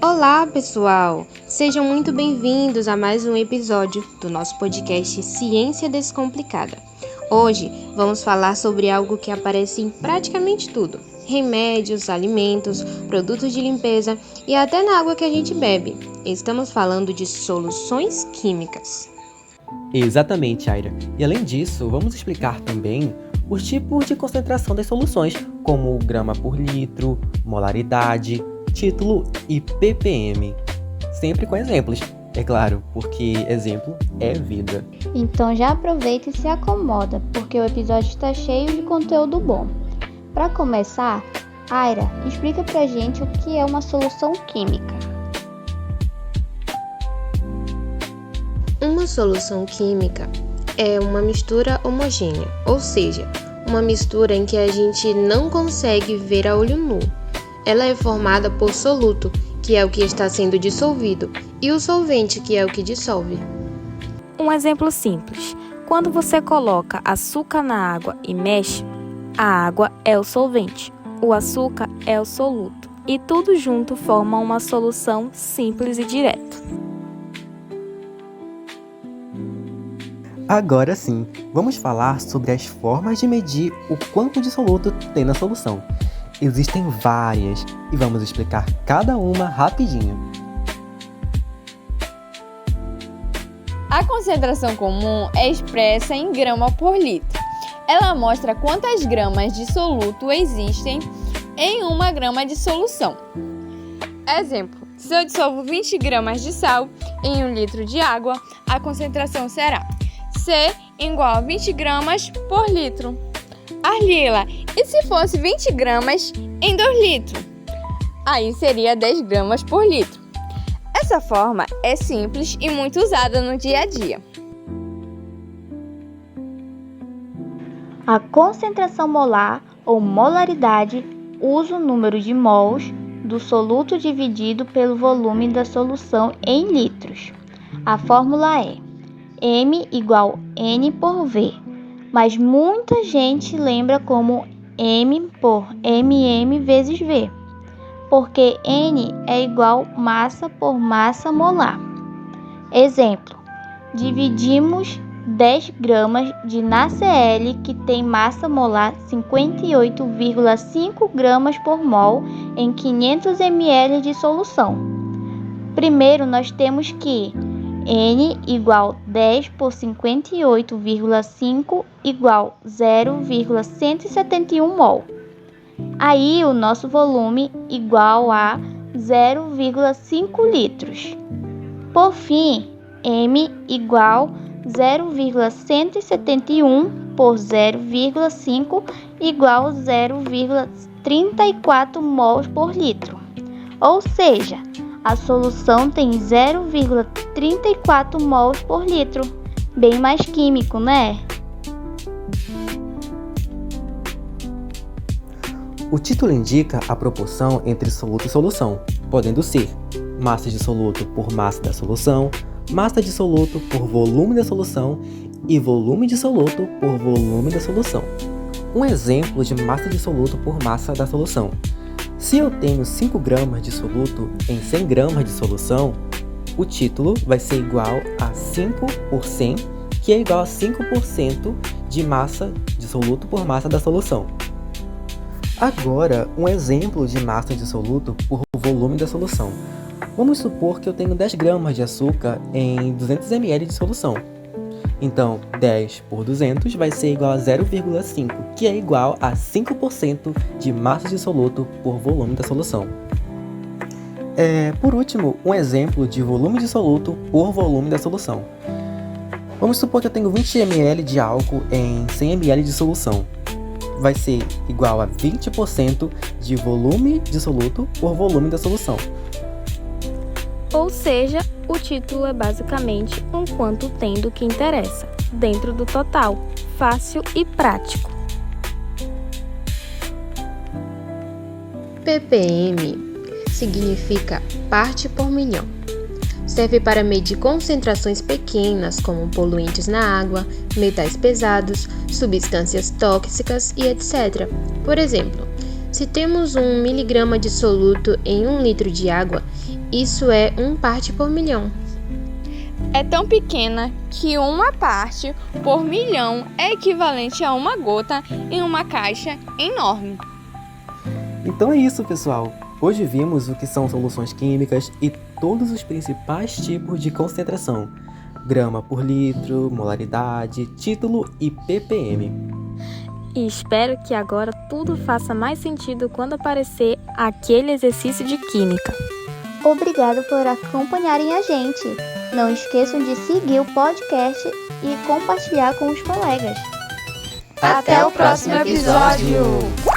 Olá, pessoal! Sejam muito bem-vindos a mais um episódio do nosso podcast Ciência Descomplicada. Hoje vamos falar sobre algo que aparece em praticamente tudo: remédios, alimentos, produtos de limpeza e até na água que a gente bebe. Estamos falando de soluções químicas. Exatamente, Aira. E além disso, vamos explicar também os tipos de concentração das soluções, como grama por litro, molaridade, título e ppm. Sempre com exemplos, é claro, porque exemplo é vida. Então já aproveita e se acomoda, porque o episódio está cheio de conteúdo bom. Para começar, Aira, explica pra gente o que é uma solução química. Uma solução química é uma mistura homogênea, ou seja, uma mistura em que a gente não consegue ver a olho nu. Ela é formada por soluto, que é o que está sendo dissolvido, e o solvente, que é o que dissolve. Um exemplo simples: quando você coloca açúcar na água e mexe, a água é o solvente, o açúcar é o soluto, e tudo junto forma uma solução simples e direta. Agora sim, vamos falar sobre as formas de medir o quanto de soluto tem na solução. Existem várias e vamos explicar cada uma rapidinho. A concentração comum é expressa em grama por litro. Ela mostra quantas gramas de soluto existem em 1 grama de solução. Exemplo: se eu dissolvo 20 gramas de sal em 1 litro de água, a concentração será C igual a 20 gramas por litro. Arlila, e se fosse 20 gramas em 2 litros? Aí seria 10 gramas por litro. Essa forma é simples e muito usada no dia a dia. A concentração molar ou molaridade usa o número de mols do soluto dividido pelo volume da solução em litros. A fórmula é M igual N por V, mas muita gente lembra como M por MM vezes V, porque N é igual massa por massa molar. Exemplo: dividimos 10 gramas de NaCl, que tem massa molar 58,5 gramas por mol, em 500 ml de solução. Primeiro nós temos que N igual 10 por 58,5 igual 0,171 mol. Aí o nosso volume igual a 0,5 litros. Por fim, M igual 0,171 por 0,5 igual 0,34 mols por litro. Ou seja, a solução tem 0,34 mols por litro. Bem mais químico, né? O título indica a proporção entre soluto e solução, podendo ser massa de soluto por massa da solução, massa de soluto por volume da solução e volume de soluto por volume da solução. Um exemplo de massa de soluto por massa da solução: se eu tenho 5 gramas de soluto em 100 gramas de solução, o título vai ser igual a 5 por 100, que é igual a 5% de massa de soluto por massa da solução. Agora, um exemplo de massa de soluto por volume da solução. Vamos supor que eu tenho 10 gramas de açúcar em 200 ml de solução. Então, 10 por 200 vai ser igual a 0,5, que é igual a 5% de massa de soluto por volume da solução. Por último, um exemplo de volume de soluto por volume da solução. Vamos supor que eu tenho 20 ml de álcool em 100 ml de solução. Vai ser igual a 20% de volume de soluto por volume da solução. Ou seja, o título é basicamente um quanto tem do que interessa, dentro do total, fácil e prático. ppm significa parte por milhão. Serve para medir concentrações pequenas, como poluentes na água, metais pesados, substâncias tóxicas e etc. Por exemplo, se temos 1 miligrama de soluto em 1 litro de água, isso é 1 parte por milhão. É tão pequena que 1 parte por milhão é equivalente a 1 gota em uma caixa enorme. Então é isso, pessoal. Hoje vimos o que são soluções químicas e todos os principais tipos de concentração: grama por litro, molaridade, título e ppm. E espero que agora tudo faça mais sentido quando aparecer aquele exercício de química. Obrigado por acompanharem a gente. Não esqueçam de seguir o podcast e compartilhar com os colegas. Até o próximo episódio!